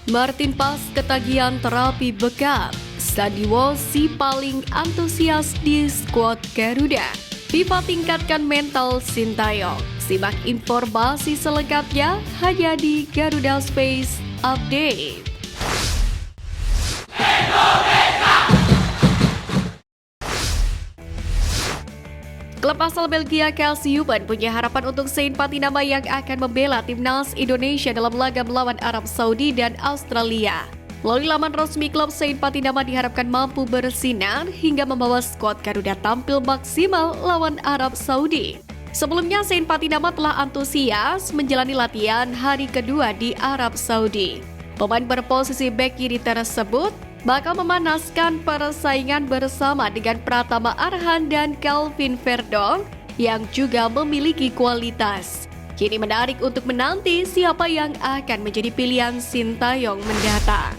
Martin Paes ketagihan terapi bekal. Sandy Walsh si paling antusias di skuad Garuda. FIFA tingkatkan mental Sintayong. Simak informasi selengkapnya hanya di Garuda Space Update. Klub asal Belgia Kasioen punya harapan untuk Saint Patinama yang akan membela timnas Indonesia dalam laga melawan Arab Saudi dan Australia. Melalui laman resmi klub, Saint Patinama diharapkan mampu bersinar hingga membawa skuad Garuda tampil maksimal lawan Arab Saudi. Sebelumnya, Saint Patinama telah antusias menjalani latihan hari kedua di Arab Saudi. Pemain berposisi bek kiri tersebut bakal memanaskan persaingan bersama dengan Pratama Arhan dan Calvin Verdong yang juga memiliki kualitas. Kini menarik untuk menanti siapa yang akan menjadi pilihan Sintayong mendatang.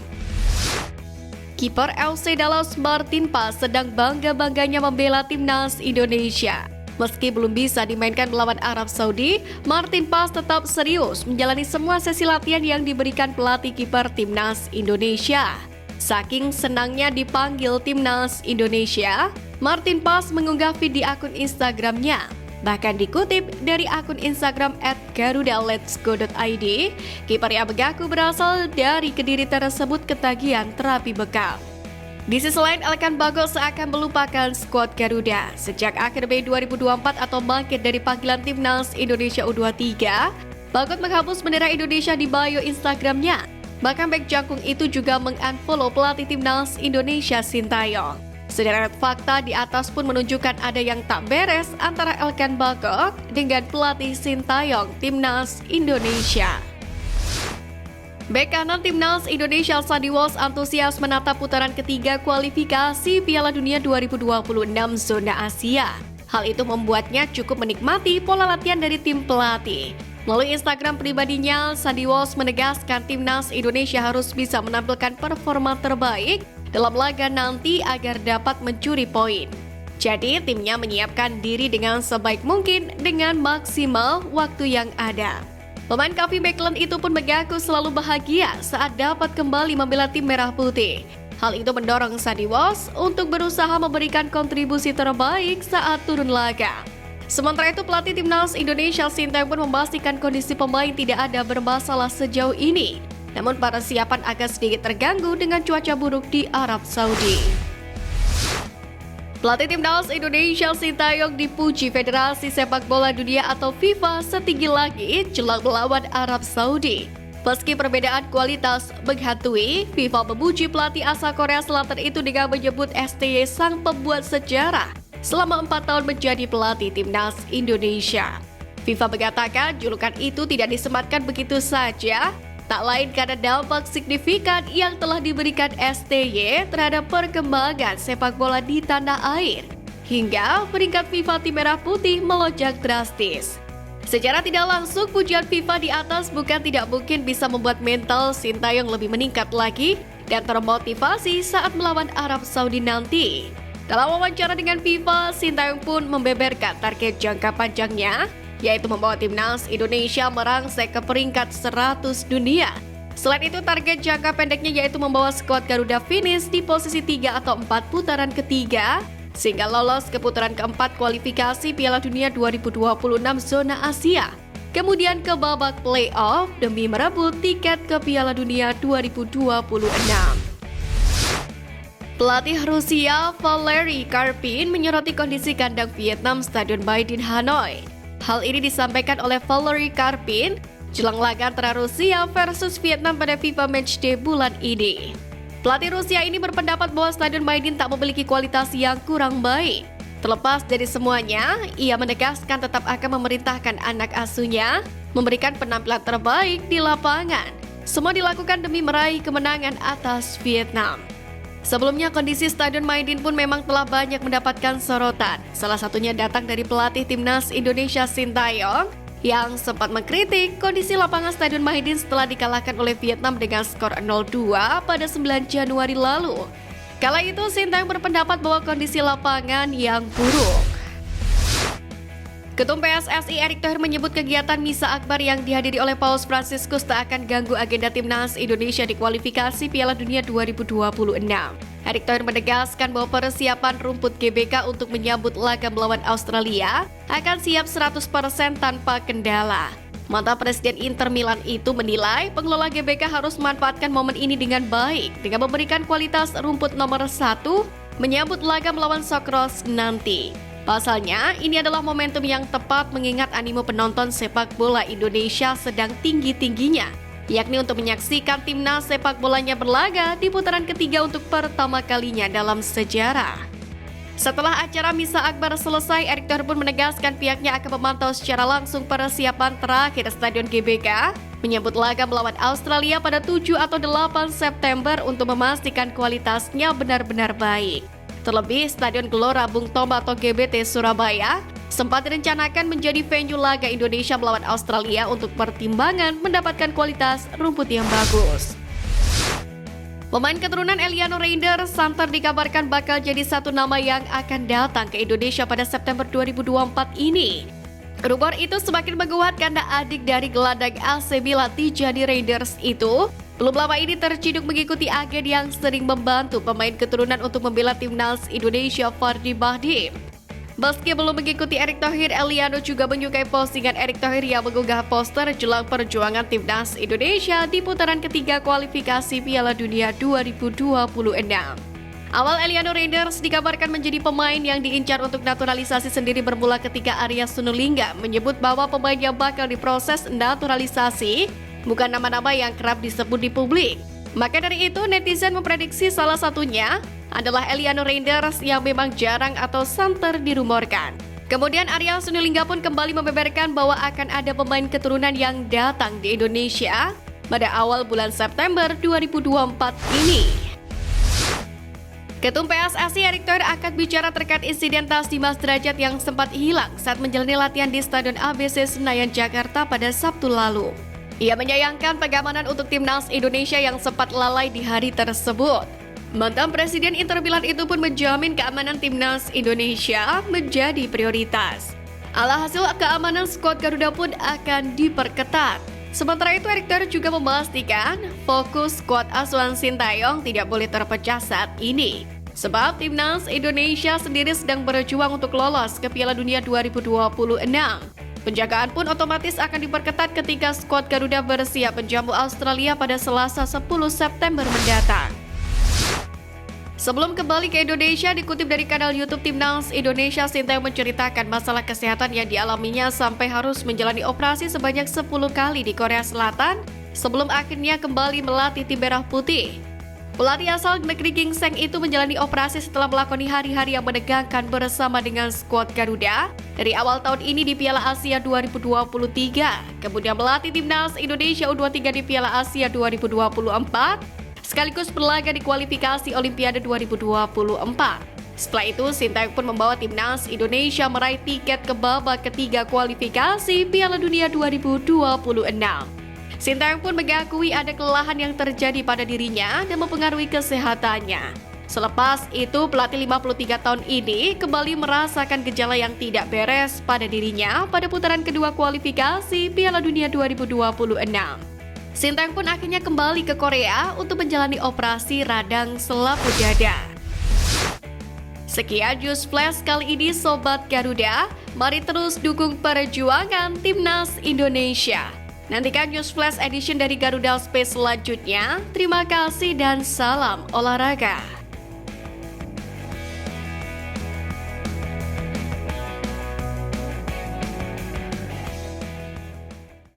Kiper FC Dallas Martin Paes sedang bangga-bangganya membela timnas Indonesia. Meski belum bisa dimainkan melawan Arab Saudi, Martin Paes tetap serius menjalani semua sesi latihan yang diberikan pelatih kiper timnas Indonesia. Saking senangnya dipanggil timnas Indonesia, Martin Paes mengunggah feed di akun Instagramnya. Bahkan dikutip dari akun Instagram @garuda.letsgo.id, kiper yang mengaku berasal dari Kediri tersebut ketagihan terapi bekal. Di sisi lain, Elkan Bagot seakan melupakan skuad Garuda. Sejak akhir Mei 2024 atau bangkit dari panggilan timnas Indonesia U23, Bagot menghapus bendera Indonesia di bio Instagramnya. Bahkan bek jangkung itu juga mengunfollow pelatih timnas Indonesia Sintayong. Sederet fakta di atas pun menunjukkan ada yang tak beres antara Elkan Bagot dengan pelatih Sintayong timnas Indonesia. Bek kanan timnas Indonesia Sandy Walsh antusias menatap putaran ketiga kualifikasi Piala Dunia 2026 zona Asia. Hal itu membuatnya cukup menikmati pola latihan dari tim pelatih. Melalui Instagram pribadinya, Sandy Walsh menegaskan timnas Indonesia harus bisa menampilkan performa terbaik dalam laga nanti agar dapat mencuri poin. Jadi, timnya menyiapkan diri dengan sebaik mungkin dengan maksimal waktu yang ada. Pemain Kavi Backland itu pun mengaku selalu bahagia saat dapat kembali membela tim merah putih. Hal itu mendorong Sandy Walsh untuk berusaha memberikan kontribusi terbaik saat turun laga. Sementara itu, pelatih timnas Indonesia Sintayong pun memastikan kondisi pemain tidak ada bermasalah sejauh ini. Namun persiapan agak sedikit terganggu dengan cuaca buruk di Arab Saudi. Pelatih timnas Indonesia Sintayong dipuji Federasi Sepak Bola Dunia atau FIFA setinggi langit jelang melawan Arab Saudi. Meski perbedaan kualitas menghantui, FIFA memuji pelatih asal Korea Selatan itu dengan menyebut STY sang pembuat sejarah selama 4 tahun menjadi pelatih timnas Indonesia. FIFA mengatakan julukan itu tidak disematkan begitu saja, tak lain karena dampak signifikan yang telah diberikan STY terhadap perkembangan sepak bola di tanah air, hingga peringkat FIFA tim merah putih melonjak drastis. Secara tidak langsung, pujian FIFA di atas bukan tidak mungkin bisa membuat mental Sintayong lebih meningkat lagi dan termotivasi saat melawan Arab Saudi nanti. Dalam wawancara dengan FIFA, Sintayong pun membeberkan target jangka panjangnya, yaitu membawa timnas Indonesia merangsek ke peringkat 100 dunia. Selain itu, target jangka pendeknya yaitu membawa skuad Garuda finish di posisi 3 atau 4 putaran ketiga, sehingga lolos ke putaran keempat kualifikasi Piala Dunia 2026 zona Asia. Kemudian ke babak playoff demi merebut tiket ke Piala Dunia 2026. Pelatih Rusia Valery Karpin menyoroti kondisi kandang Vietnam Stadion Baidin Hanoi. Hal ini disampaikan oleh Valery Karpin jelang laga antara Rusia versus Vietnam pada FIFA Matchday bulan ini. Pelatih Rusia ini berpendapat bahwa Stadion Baidin tak memiliki kualitas yang kurang baik. Terlepas dari semuanya, ia menegaskan tetap akan memerintahkan anak asuhnya memberikan penampilan terbaik di lapangan. Semua dilakukan demi meraih kemenangan atas Vietnam. Sebelumnya, kondisi Stadion Maidin pun memang telah banyak mendapatkan sorotan. Salah satunya datang dari pelatih timnas Indonesia Sintayong yang sempat mengkritik kondisi lapangan Stadion Maidin setelah dikalahkan oleh Vietnam dengan skor 0-2 pada 9 Januari lalu. Kala itu, Sintayong berpendapat bahwa kondisi lapangan yang buruk. Ketum PSSI Erick Thohir menyebut kegiatan Misa Akbar yang dihadiri oleh Paus Fransiskus tak akan ganggu agenda timnas Indonesia di kualifikasi Piala Dunia 2026. Erick Thohir menegaskan bahwa persiapan rumput GBK untuk menyambut laga melawan Australia akan siap 100% tanpa kendala. Mantan Presiden Inter Milan itu menilai pengelola GBK harus memanfaatkan momen ini dengan baik dengan memberikan kualitas rumput nomor 1 menyambut laga melawan Sokros nanti. Pasalnya, ini adalah momentum yang tepat mengingat animo penonton sepak bola Indonesia sedang tinggi-tingginya, yakni untuk menyaksikan timnas sepak bolanya berlaga di putaran ketiga untuk pertama kalinya dalam sejarah. Setelah acara Misa Akbar selesai, Erick Thohir pun menegaskan pihaknya akan memantau secara langsung persiapan terakhir Stadion GBK menyambut laga melawan Australia pada 7 atau 8 September untuk memastikan kualitasnya benar-benar baik. Terlebih, Stadion Gelora Bung Tomo atau GBT Surabaya sempat direncanakan menjadi venue laga Indonesia melawan Australia untuk pertimbangan mendapatkan kualitas rumput yang bagus. Pemain keturunan Eliano Reinders, Santer dikabarkan bakal jadi satu nama yang akan datang ke Indonesia pada September 2024 ini. Rumor itu semakin menguat karena adik dari gelandang AC Milan Tijani Reinders itu belum lama ini terciduk mengikuti agen yang sering membantu pemain keturunan untuk membela timnas Indonesia, Fardi Bahdim. Meski belum mengikuti Erick Thohir, Eliano juga menyukai postingan Erick Thohir yang mengunggah poster jelang perjuangan timnas Indonesia di putaran ketiga kualifikasi Piala Dunia 2026. Awal Eliano Reinders dikabarkan menjadi pemain yang diincar untuk naturalisasi sendiri bermula ketika Arya Sinulinga menyebut bahwa pemain yang bakal diproses naturalisasi bukan nama-nama yang kerap disebut di publik. Maka dari itu, netizen memprediksi salah satunya adalah Eliano Reinders yang memang jarang atau santer dirumorkan. Kemudian Arya Sinulinga pun kembali membeberkan bahwa akan ada pemain keturunan yang datang di Indonesia pada awal bulan September 2024 ini. Ketum PSSI Erick Thohir akan bicara terkait insiden tas Dimas Derajat yang sempat hilang saat menjalani latihan di Stadion ABC Senayan, Jakarta pada Sabtu lalu. Ia menyayangkan pengamanan untuk timnas Indonesia yang sempat lalai di hari tersebut. Mantan Presiden Inter Milan itu pun menjamin keamanan timnas Indonesia menjadi prioritas. Alhasil keamanan skuad Garuda pun akan diperketat. Sementara itu Erick Thohir juga memastikan fokus skuad asuhan Sintayong tidak boleh terpecah saat ini. Sebab timnas Indonesia sendiri sedang berjuang untuk lolos ke Piala Dunia 2026. Penjagaan pun otomatis akan diperketat ketika skuad Garuda bersiap menjamu Australia pada Selasa 10 September mendatang. Sebelum kembali ke Indonesia, dikutip dari kanal YouTube Timnas Indonesia, Sintayong menceritakan masalah kesehatan yang dialaminya sampai harus menjalani operasi sebanyak 10 kali di Korea Selatan sebelum akhirnya kembali melatih tim Merah Putih. Pelatih asal negeri Gingseng itu menjalani operasi setelah melakoni hari-hari yang menegangkan bersama dengan skuad Garuda dari awal tahun ini di Piala Asia 2023, kemudian melatih timnas Indonesia U23 di Piala Asia 2024, sekaligus berlaga di kualifikasi Olimpiade 2024. Setelah itu, Sintayong pun membawa timnas Indonesia meraih tiket ke babak ketiga kualifikasi Piala Dunia 2026. Sintayong pun mengakui ada kelelahan yang terjadi pada dirinya dan mempengaruhi kesehatannya. Selepas itu, pelatih 53 tahun ini kembali merasakan gejala yang tidak beres pada dirinya pada putaran kedua kualifikasi Piala Dunia 2026. Sintayong pun akhirnya kembali ke Korea untuk menjalani operasi radang selaput dada. Sekian News Flash kali ini Sobat Garuda, mari terus dukung perjuangan timnas Indonesia. Nantikan News Flash edition dari Garuda Space selanjutnya. Terima kasih dan salam olahraga.